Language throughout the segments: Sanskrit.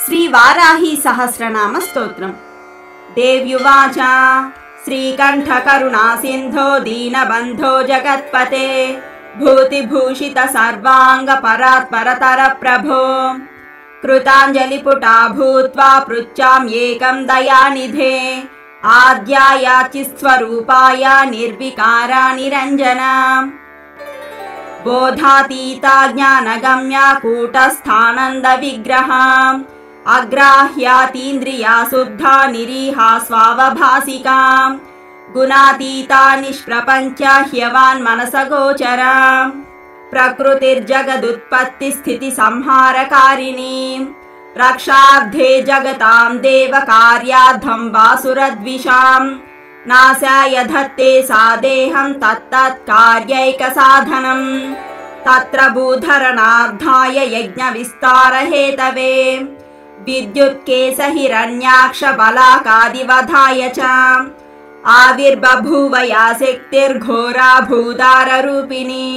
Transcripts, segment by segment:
श्रीवाराही सहस्रनाम स्तोत्रम्। देव्युवाच श्रीकण्ठकरुणा सिन्धो दीनबन्धो जगत्पते भूतिभूषित सर्वांग परात्परतर प्रभो कृताञ्जलिपुटा भूत्वा पृच्छाम्येकं दयानिधे आद्यायाचिस्वरूपाय निर्विकारा निरञ्जना बोधातीता ज्ञानगम्या कूटस्थानन्द विग्रहा अग्राह्यातीन्द्रिया शुद्धा निरीहा स्वावभासिका गुणातीता निष्प्रपञ्चा ह्यवान् मनसगोचरा प्रकृतिर्जगदुत्पत्ति स्थिति संहारकारिणी रक्षार्थे जगतां देव कार्यार्थं वासुरद्विषां नासाय धत्ते सा देहं तत्तत्कार्यैकसाधनं तत्र भूधरणार्थाय यज्ञविस्तारहेतवे विद्युत्केशहिरण्याक्ष बलाकादिवधाय च आविर्बभूव या शक्तिर्घोरा भूदाररूपिणी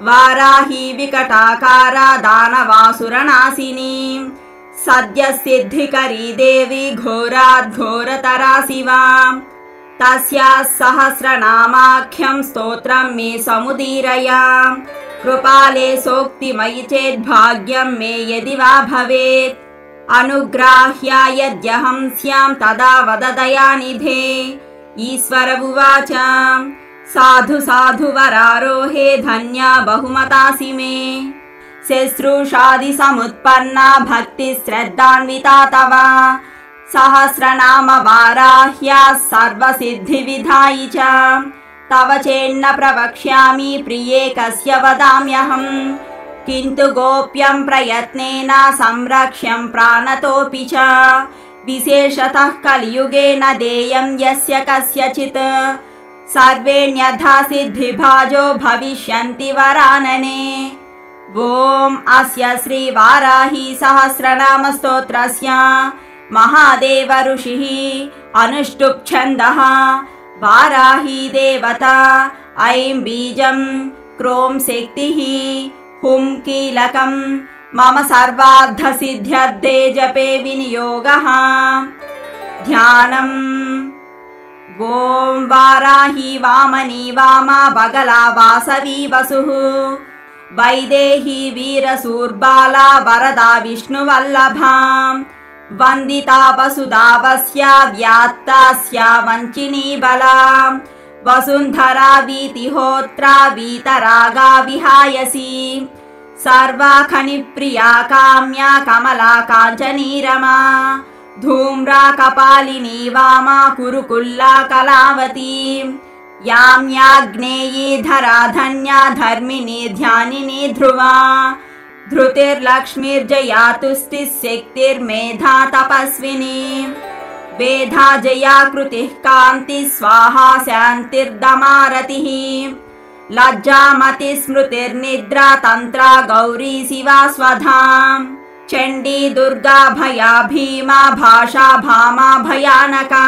वाराही विकटाकारा दानवासुरनाशिनी सद्यसिद्धिकरी देवी घोराद्घोरतरा शिवा तस्याः सहस्रनामाख्यं स्तोत्रं मे समुदीरय कृपाले सोक्तिमयि चेद्भाग्यं मे यदि वा भवेत् अनुग्राह्या यद्यहं स्यां तदा वद दयानिधे ईश्वर उवाच साधु साधु वरारोहे धन्या बहुमतासि मे शुश्रूषादि समुत्पन्ना भक्ति श्रद्धान्विता तव सहस्रनाम वाराह्या सर्वसिद्धिविधायि च तव चेन्न प्रवक्ष्यामि प्रिये कस्य वदाम्यहम् किन्तु गोप्यं प्रयत्नेन संरक्ष्यं प्राणतोऽपि च विशेषतः कलियुगे न देयं यस्य कस्यचित् सर्वेण्यथा सिद्धिभाजो भविष्यन्ति वरानने। ॐ अस्य श्रीवाराही सहस्रनाम स्तोत्रस्य महादेव ऋषिः अनुष्टुप् छन्दः वाराही देवता ऐं बीजं क्रों शक्तिः हुं कीलकं मम सर्वार्थसिद्ध्यर्थे जपे विनियोगः ध्यानम्। ॐ वाराही वामनी वामा बगला वासवी वसुः वैदेही वीरसूर्बाला वरदा विष्णुवल्लभा वन्दिता वसुदावस्या व्यात्तास्या वञ्चिनी बला वसुन्धरा वीतिहोत्रा वीतरागा विहायसी सर्वाखनिप्रिया काम्या कमला काञ्चनी रमा धूम्रा कपालिनी वामा कुरुकुल्ला कलावती याम्याग्नेयी धरा धन्या धर्मिणी ध्यानिनी ध्रुवा धृतिर्लक्ष्मीर्जया तुष्टिः शक्तिर्मेधा तपस्विनी वेधा जया कृतिः कान्तिः स्वाहा शान्तिर्दमारतिः लज्जा मति स्मृतिर्निद्रा तन्त्रा गौरी शिवा स्वधा चण्डी दुर्गा भया भीमा भाषा भामा भयानका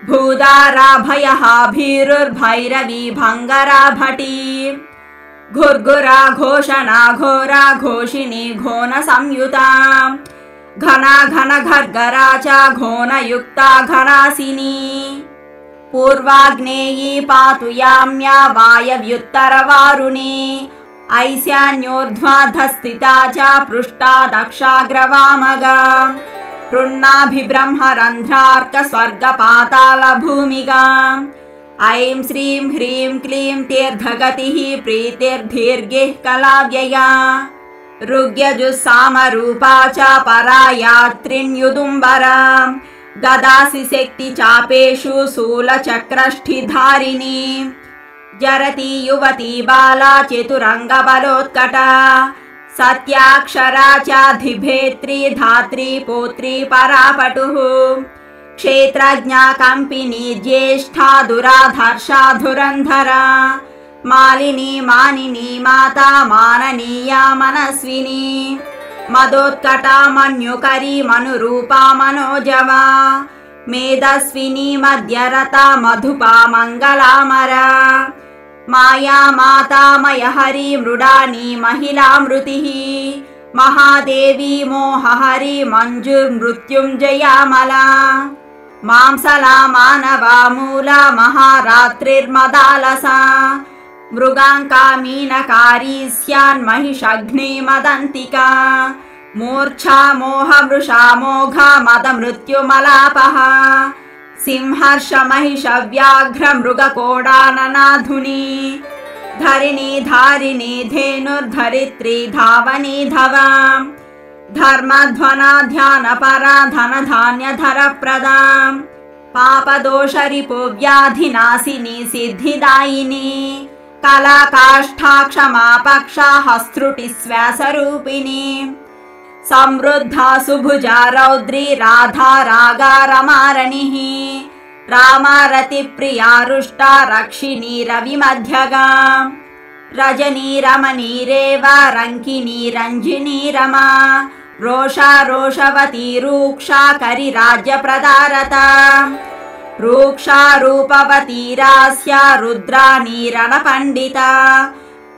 भूदारा भयहा भीरुर्भैरवी भङ्गरा भटी घुर्घुरा घोषणा घोरा घोषिणी घोन संयुता घना घन घर्गरा च घोनयुक्ता घनासिनी पूर्वाग्नेयी पातु याम्या वायव्युत्तरवारुणी ऐशान्योर्ध्वाधस्थिता च पृष्ठा दक्षाग्रवामगा पृण्णाभिब्रह्मरन्ध्रार्क स्वर्गपातालभूमिगा ऐं श्रीं ह्रीं क्लीं तीर्थगतिः प्रीतिर्दीर्घिः कलाव्यया ऋग्यजुस्सामरूपा च परायात्रिण्युदुम्बरा ददासि शक्ति चापेषु शूलचक्रष्ठिधारिणी जरती युवती बाला चतुरङ्गबलोत्कटा सत्याक्षरा चाधिभेत्री धात्री पौत्री परापटुः क्षेत्रज्ञा कंपिनी ज्येष्ठा दुराधर्षा धुरन्धरा मालिनी मानिनी माता माननीया मनस्विनी मदोत्कटा मन्युकरी मनुरूपा मनोजवा मेधस्विनी मध्यरता मधुपा मंगलामरा माया माता मयहरी मृडानी महिला मृतिः महादेवी मोहहरि मञ्जुर्मृत्युञ्जयामला मांसला मानवा मूला महारात्रिर्मदालसा मृगाङ्का मीनकारी स्यान्महिषग्निमदन्तिका मूर्छा मोहमृषा मोघा मदमृत्युमलापः सिंहर्षमहिषव्याघ्रमृगकोडाननाधुनी धरिणी धारिणी धेनुर्धरित्री धावनी धवा धर्मध्वना ध्यानपरा धनधान्यधरप्रदा पापदोषरिपुव्याधिनाशिनी सिद्धिदायिनी कला काष्ठा क्षमा पक्षा हस्तृटिस्व्यासरूपिणी समृद्धा सुभुजा रौद्री राधा रागा रमारणिः रामारति प्रिया रुष्टा रक्षिणी रविमध्यगा रजनी रमणी रेवा रङ्किनी रञ्जिनी रमा रोषा रोषवती रूक्षा करिराज्यप्रदारता रूक्षा रूपवती रास्या रुद्राणी रणपण्डिता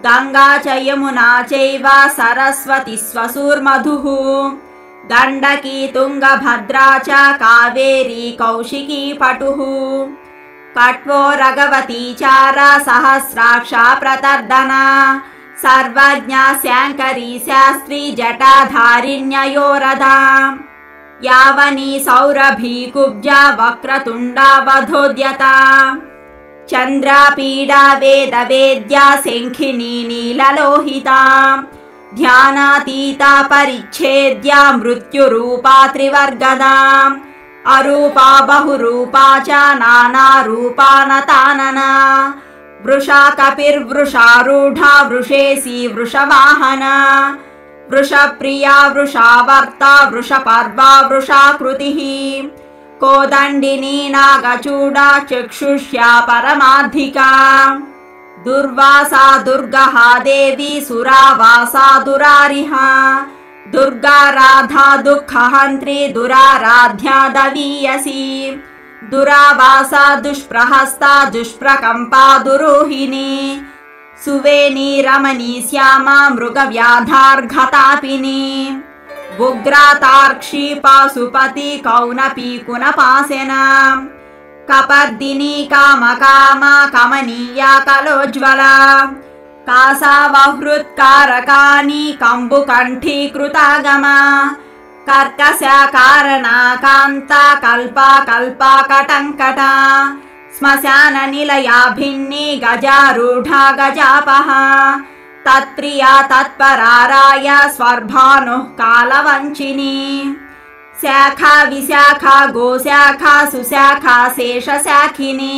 गंगा च यमुना चैव सरस्वती स्वसूर्मधुः गण्डकी तुंगभद्रा च कावेरी कौशिकी पटुः कट्वो रगवती चारा सहस्राक्षा प्रतर्दना सर्वज्ञा स्यांकरी शास्त्री जटाधारिण्ययोरधा यावनी सौरभी कुब्जा वक्रतुंडा वधोद्यता चंद्रापीडा वेद वेद्या शंखिनी नीललोहिता ध्यानातीता परिच्छेद्या मृत्युरूपा त्रिवर्गदा अरूपा बहुरूपा च नानारूपा नतानना वृषा कपिर्वृषारूढा वृषेसी वृषवाहना वृषप्रिया वृषावर्ता वृषपर्वा वृषाकृतिः कोदण्डिनी नागचूडा चक्षुष्या परमाधिका दुर्वासा दुर्गहा देवी सुरावासा दुरारिहा दुर्गा राधा दुःखहन्त्री दुराराध्या दवीयसी दुरावासा दुष्प्रहस्ता दुष्प्रकम्पा दुरूहिणी सुवेनी रमणी श्यामा मृगव्याधार्घतापिनी उग्रातार्क्षी पाशुपति कौनपी कुनपासेना कपर्दिनी कामकामा कमनीया कलोज्ज्वला कासावहृत्कारकानी कम्बुकण्ठीकृतागमा कर्कशा कारणा कान्ता कल्पा कल्पा कटङ्कटा श्मशान निलया भिन्नी गजारूढा गजापहा तत्प्रिया तत्पराराय स्वर्भानुः कालवञ्चिनी शाखा विशाखा गोशाखा सुशाखा शेषशाखिनी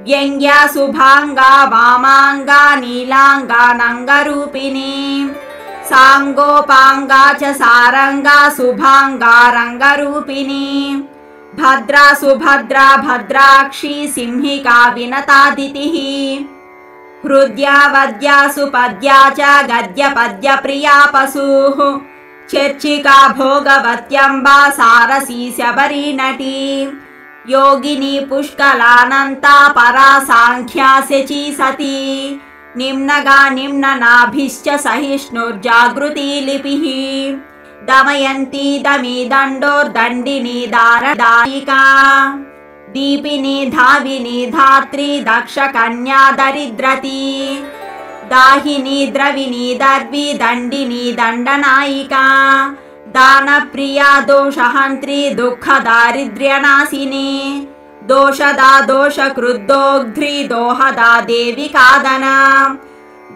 व्यङ्ग्या शुभांगा वामांगा नीलांगा नंगरूपिणी सांगोपांगा च सारंगा शुभांगा रंगरूपिणी भद्रा सुभद्रा भद्राक्षी सिंहिका विनतादितिः हृद्या वद्या सुपद्या च गद्य पद्य प्रिया पशुः चर्चिका भोगवत्यंबा सारसी शबरी नटी योगिनी पुष्कलानंता परा सांख्या शची सती निम्नगा निम्ननाभिश्च सहिष्णुर्जागृति लिपिः दमयन्ती दमी दण्डोर्दण्डिनी दारदायिका दीपिनी धाविनी धात्री दक्ष कन्या दरिद्रती दाहिनी द्रविनी दर्वी दण्डिनी दण्डनायिका दानप्रिया दोषहन्त्री दुःखदारिद्र्यनाशिनी दोषदा दोषकृद्दोग्ध्री दोहदा देवी कादना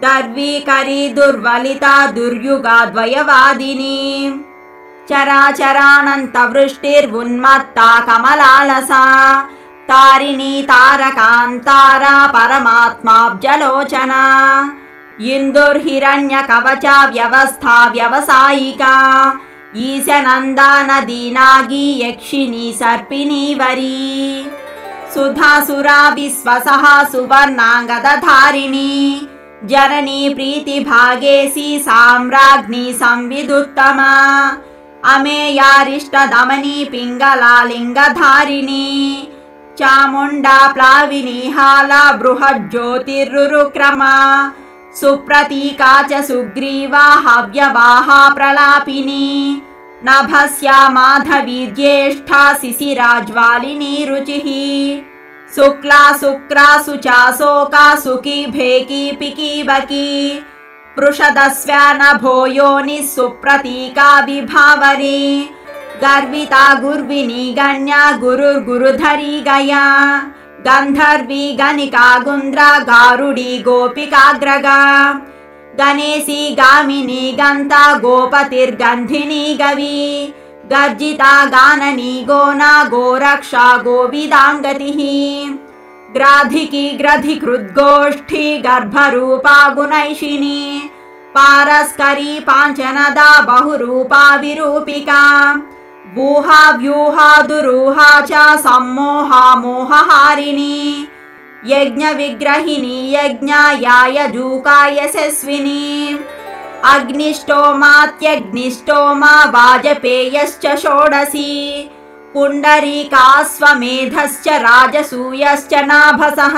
दर्वीकरी दुर्वलिता दुर्युगाद्वयवादिनी चराचरानन्तवृष्टिर्उन्मत्ता कमलालसा तारिणी तारकान्तारा परमात्माब्जलोचना इंदुर्हिरण्यकवचा व्यवस्था व्यवसायिका ईशनंदा नदीनागी यक्षिणी सर्पिणी वरी सुधासुरा विश्वसहा सुवर्णांगदधारिणी जननी प्रीतिभागेसी साम्राज्ञी संविदुत्तमा अमेयारिष्टदमनी पिंगला लिंगधारिणी चामुंडा प्लाविनी हाला बृहज्योतिरुरुक्रमा सुप्रतीका च सुग्रीवा हव्यवाहा प्रलापिनी नभस्या माधवी ज्येष्ठा शिशिराज्वालिनी रुचिः शुक्ला शुक्रा सुचाशोका सुकी भेकी पिकी बकी पृषदस्व्या नभो योनिः सुप्रतीका विभावरी गर्विता गुर्विनी गण्या गुरुर्गुरुधरी गया गंधर्वी गणिका गुंद्रा गारुडी गोपिकाग्रगा गणेशी गामिनी गंता गोपतिर्गंधिनी गवी गर्जिता गाननी गोना गोरक्षा गोविदांगतिः ग्राधिकी ग्रधिकृद्गोष्ठी गर्भरूपा गुणैषिणी पारस्करी पांचनदा बहुरूपा विरूपिका वूहा व्यूहा दुरूहा च सम्मोहा मोहहारिणी यज्ञ विग्रहिणी यज्ञायायजूका यशस्विनी अग्निष्टोमात्यग्निष्टोमा वाजपेयश्च षोडशी पुण्डरीकाश्वमेधश्च राजसूयश्च नाभसः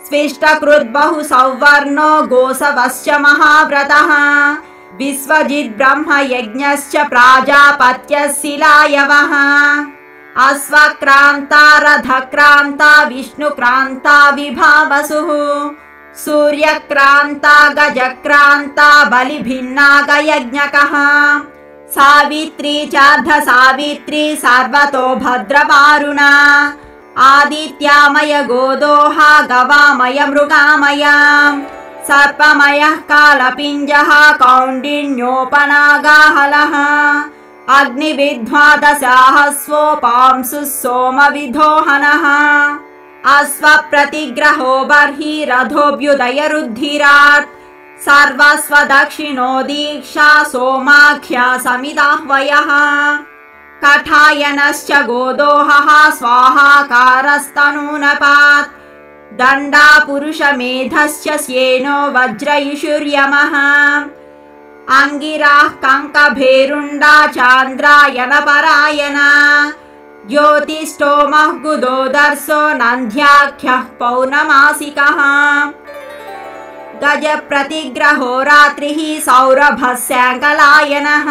स्विष्टकृत् बहु सौवर्णो गोसवश्च महाव्रतः विश्वजित् ब्रह्म यज्ञश्च प्राजापत्यः शिलायवः अश्वक्रान्ता रथक्रान्ता विष्णुक्रान्ता विभावसुः सूर्यक्रान्ता गजक्रान्ता बलिभिन्नागयज्ञकः सावित्री चार्धसावित्री सर्वतो भद्रवारुणा आदित्यामय गोदोहा गवामय मृगामया सर्पमयः कालपिञ्जः कौण्डिन्योपनागाहलः अग्निविद्वादशाहस्वोपांसुः सोमविधोहनः अश्वप्रतिग्रहो बर्हि रथोऽभ्युदयरुद्धिराट् सर्वस्वदक्षिणो दीक्षा सोमाख्या समिदाह्वयः कठायनश्च गोदोहः स्वाहाकारस्तनूनपात् दण्डा पुरुषमेधश्च श्येनो वज्रयिषुर्यमः अंगिराः कंकभेरुण्डा चान्द्रायणपरायणा ज्योतिष्टोमः गुदोदर्शो नन्द्याख्यः पौर्णमासिकः गजप्रतिग्रहो रात्रिः सौरभस्याङ्कलायनः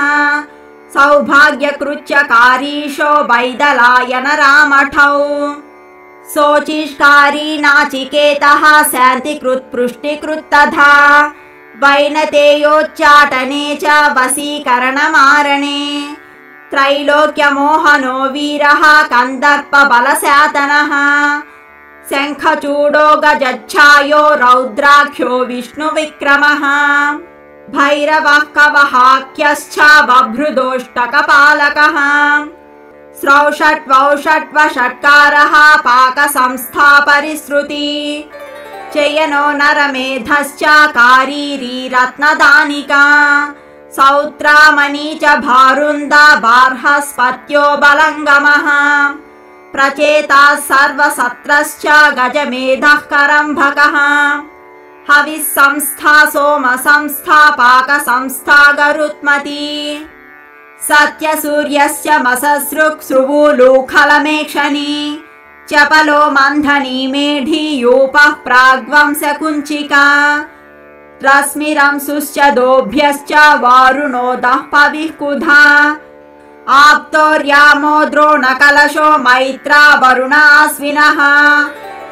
सौभाग्यकृच्यकारीशो वैदलायन रामठौ शोचिष्कारी नाचिकेतः शान्तिकृत् पृष्टिकृत् तथा वैनतेयोच्चाटने च वशीकरणमारणे त्रैलोक्यमोहनो वीरः कन्दर्पबलशातनः शङ्खचूडो गजच्छायो रौद्राख्यो विष्णुविक्रमः भैरवः कवहाख्यश्च बभ्रुदोष्टकपालकः स्रौषट्वौषट्वषट्कारः पाकसंस्था परिसृति चयनो नरमेधश्च कारीरी रत्नदानिका सौत्रामणि च भारुन्दा बार्हस्पत्यो बलङ्गमः प्रचेताः सर्वसत्रश्च गजमेधः करम्भकः हविस्संस्था सोमसंस्था पाकसंस्था गरुत्मती सत्यसूर्यस्य मससृक्सृवुलूखलमेक्षणी चपलो मन्थनी मेढी यूपः प्राग्वंशकुञ्चिका रश्मिरंशुश्च दोभ्यश्च वारुणो दःपविः कुधा आप्तोर्यामो द्रोणकलशो मैत्रा वरुणाश्विनः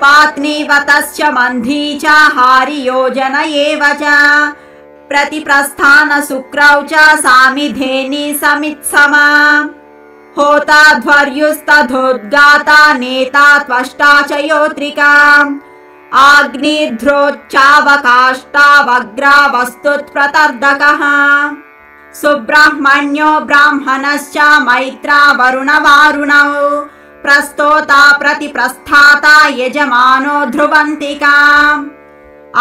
पात्नीवतश्च मन्धी च हारियोजन एव च प्रतिप्रस्थान शुक्रौ च सामिधेनि समित्समा होता ध्वर्युस्तथोद्गाता नेता त्वष्टा च योत्रिका आग्निध्रोच्चावकाष्टावग्रा वस्तुत्प्रतर्दकः सुब्रह्मण्यो ब्राह्मणश्च मैत्रा वरुणवारुणौ प्रस्तोता प्रतिप्रस्थाता यजमानो ध्रुवन्तिका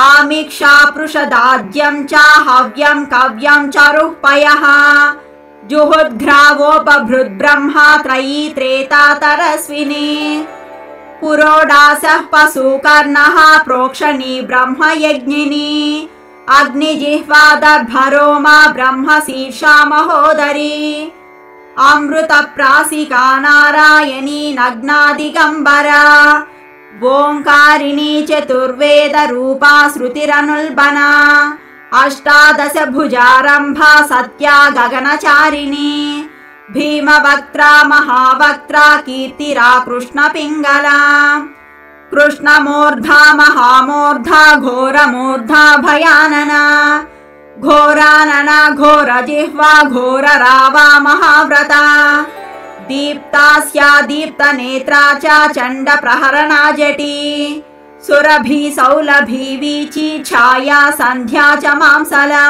आमिक्षा पृषदाद्यं च हव्यं कव्यं चरुः पयः जुहुद्घ्रावोपभृद्ब्रह्मा त्रयी त्रेता तरस्विनी पुरोडासः पशुकर्णः प्रोक्षणी ब्रह्मयज्ञिनी अग्निजिह्वादर्भरोमा ब्रह्मशीर्षा महोदरी अमृतप्रासिका नारायणी नग्ना दिगम्बरा ఓంకారిణీ చతుర్వేద రూపా శృతిరనుల్బనా అష్టాదశ భుజారంభా సత్యా గగనచారిణి భీమవక్త్రా మహావక్త్రా కీర్తిరా కృష్ణ పింగళా కృష్ణమూర్ధా మహామూర్ధా ఘోరమూర్ధా భయాననా ఘోరాననా ఘోరజిహ్వా ఘోరరావా మహావ్రత దీప్తాస్యా దీప్తనేత్రా చ చండ ప్రహరణా జటీ సురభి సౌలభి వీచి ఛాయా సంధ్యా చ మాంసలా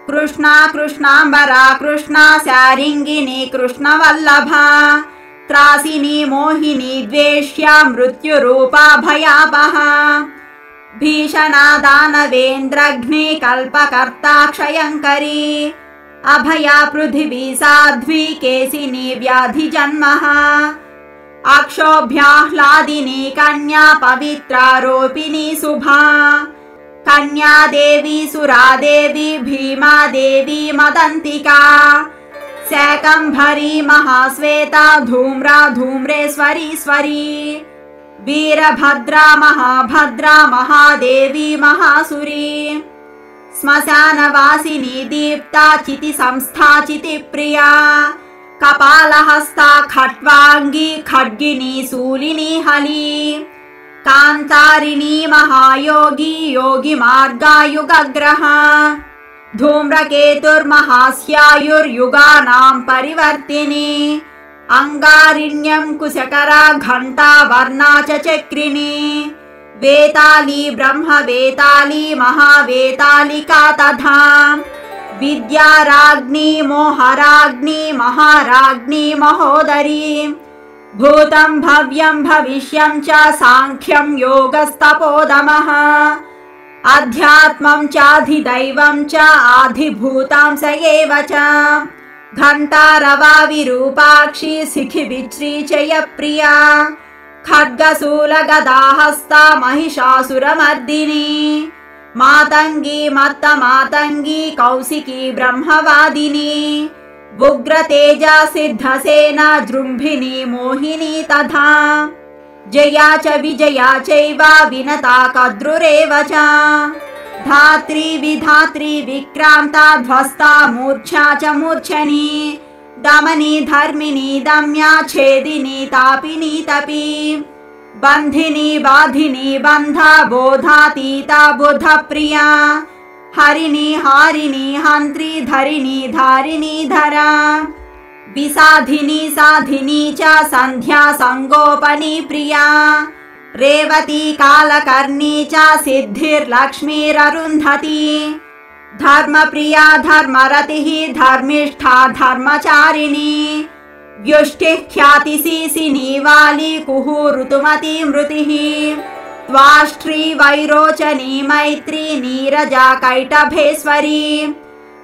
కృష్ణ కృష్ణాంబరా కృష్ణ శారింగిని కృష్ణవల్లభా త్రాసిని మోహిని ద్వేష్యా మృత్యురూపా భయాపహా భీషణా దానవేంద్రఘ్ని కల్పకర్తా క్షయంకరీ అభయా పృథివీ సాధ్వి కేసిని వ్యాధి జన్మః అక్షోభ్యాహ్లాదిని కన్యా పవిత్రారోపిణి శుభా కన్యాదేవి సురాదేవి భీమాదేవి మదంతికా శాకంభరీ మహాశ్వేతా ధూమ్రా ధూమ్రేశ్వరీశ్వరీ వీరభద్రా మహాభద్రా మహాదేవి మహాసురీ శ్మశానవాసిని దీప్తా చితి సంస్థా చితి ప్రియా కపాలహస్తా ఖట్వాంగి ఖడ్గిని శూలిని హలి కాంతారిణి మహాయోగి యోగి మార్గాయుగగ్రహ ధూమ్రకేతుర్మహాస్యాయుర్యుగానాం పరివర్తిని అంగారిణ్యం కుశకరా ఘంటా వర్ణా చ చక్రిణి వేతాళీ బ్రహ్మవేతాళీ మహావేతాళికా తథా విద్యారాజ్ఞి మోహరాజ్ఞి మహారాజ్ఞి మహోదరీ భూతం భవ్యం భవిష్యం చ సాంఖ్యం యోగస్తపోదమః అధ్యాత్మం చాధిదైవం చ ఆధిభూతాం స ఏవ చ ఘంటారవా విరూపాక్షి శిఖి విచ్రీచయ ప్రియా ఖడ్గశూలగదాహస్తా మహిషాసురమర్దిని మాతంగి మత్త మాతంగి కౌశికీ బ్రహ్మవాదిని ఉగ్రతేజ సిద్ధసేన జృంభిని మోహిని తథా జయా చ విజయా చైవ వినతా కద్రురేవ చ ధాత్రి విధాత్రి విక్రాంతా ధ్వస్తా మూర్ఛా చ మూర్ఛని దమని ధర్మిని దమ్యా ఛేదిని తాపిని తపి బంధిని బాధిని బంధ బోధాతీత బుధ ప్రియా హరిణి హారిణి హంత్రి ధరిణి ధారిణి ధరా విసాధిని సాధిని చ సంధ్యా సంగోపని ప్రియా రేవతి కాలకర్ణి చ సిద్ధిర్లక్ష్మీరరుంధతి ధర్మప్రియా ధర్మరతి ధర్మిష్ఠా ధర్మచారిణి వ్యుష్టిః ఖ్యాతిశీసిని వాలి కుహు ఋతుమతి మృతిః త్వాష్ట్రీ వైరోచనీ మైత్రీ నీరజా కైటభేశ్వరీ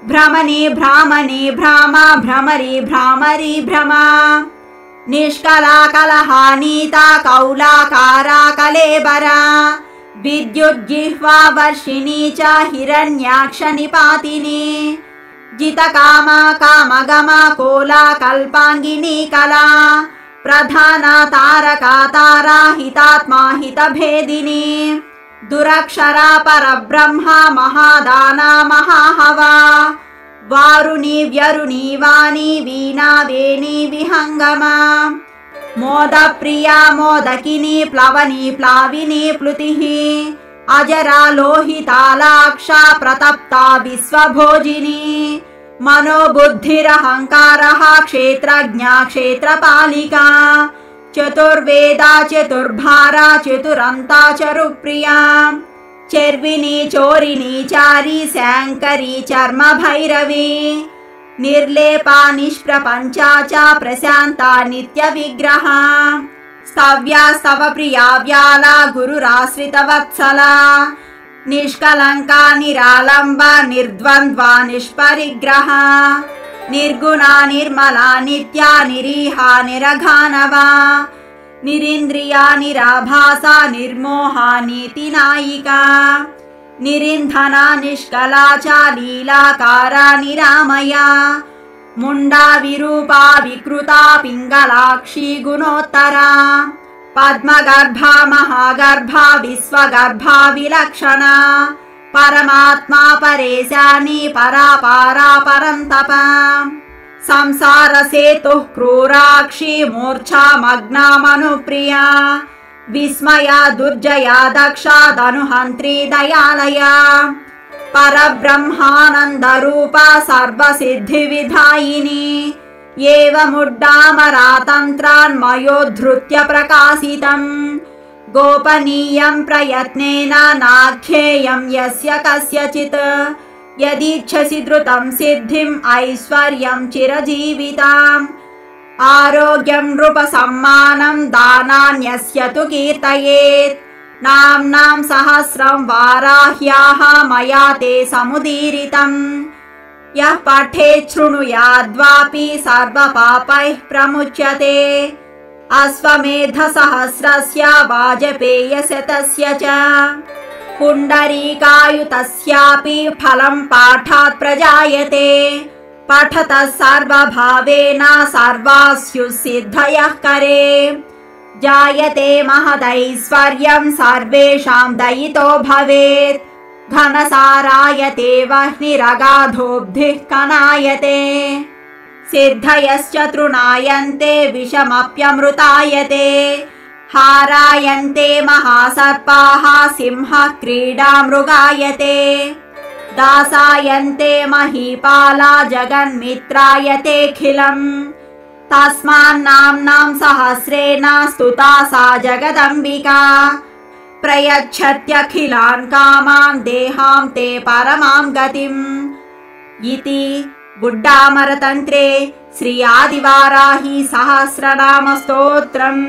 భ్రమణి భ్రామణి భ్రామ భ్రమరి భ్రామరి భ్రమా నిష్కలా కలహానీతా కౌలాకారా కలేబరా విద్యుజ్జిహ్వా వర్షిణీ చ హిరణ్యాక్ష నిపాతిని జితకామా కామగమా కోలా కల్పాంగిని కళా ప్రధాన తారకా తారా హితాత్మా హితభేదిని దురక్షరా పరబ్రహ్మ మహాదానా మహాహవా వారుణి వ్యరుణి వాణి వీణా వేణి విహంగమా మోద ప్రియా మోదకిని ప్లవని ప్లావిని ప్లుతిః అజరా లోహితాలాక్షా ప్రతప్తా విశ్వభోజిని మనోబుద్ధిరహంకారః క్షేత్రజ్ఞా క్షేత్రపాలికా చతుర్వేదా చతుర్భారా చతురంతా చరుప్రియా చర్విని చోరిని చారి శాంకరి చర్మ భైరవి నిర్లేపా నిష్ప్రపంచా చ ప్రశాంతా నిత్య విగ్రహ స్తవ్యా స్తవ ప్రియా వ్యాలా గురురాశ్రిత వత్సలా నిష్కలంకా నిరాలంబ నిర్ద్వంద్వా నిష్పరిగ్రహ నిర్గుణా నిర్మలా నిత్యా నిరీహా నిరఘానవా నిరింద్రియా నిరాభాసా నిర్మోహా నీతి నాయికా నిరింధనా నిష్కలా చ లీలాకారా నిరామయా ముండా విరూపా వికృతా పింగళాక్షి గుణోత్తరా पद्मगर्भा महागर्भा विश्वगर्भा विलक्षणा परमात्मा परेशानी परापारा परन्तपा संसारसेतुः क्रूराक्षी मूर्छा मग्ना मनुप्रिया विस्मया दुर्जया दक्षा धनुहन्त्री दयालया परब्रह्मानन्दरूपा सर्वसिद्धिविधायिनी एवमुड्डामरातन्त्रान्मयोद्धृत्य प्रकाशितम् गोपनीयं प्रयत्नेन नाख्येयं यस्य कस्यचित् यदीच्छसि द्रुतं सिद्धिम् ऐश्वर्यं चिरजीविताम् आरोग्यं नृपसम्मानं दानान्यस्य तु कीर्तयेत् नाम्नां सहस्रं वाराह्याः मया ते समुदीरितम् यः पठेत् शृणुयाद्वापि सर्वपापैः प्रमुच्यते अश्वमेधसहस्रस्य वाजपेयशतस्य च पुण्डरीकायुतस्यापि फलं पाठात् प्रजायते पठतः सर्वभावेन सर्वास्युः सिद्धयः करे जायते महदैश्वर्यं सर्वेषां दयितो भवेत् घनसारायते वह्निरगाधोऽब्धिः कनायते सिद्धयश्च तृणायन्ते विषमप्यमृतायते हारायन्ते महासर्पाः सिंहः क्रीडा मृगायते दासायन्ते महीपाला जगन्मित्रायतेऽखिलम् तस्मान्नाम्नां सहस्रेण स्तुता सा जगदम्बिका प्रयच्छत्यखिलान् कामान् देहां ते परमां गतिम् इति गुड्डामरतन्त्रे श्री आदिवाराही सहस्रनाम स्तोत्रम्।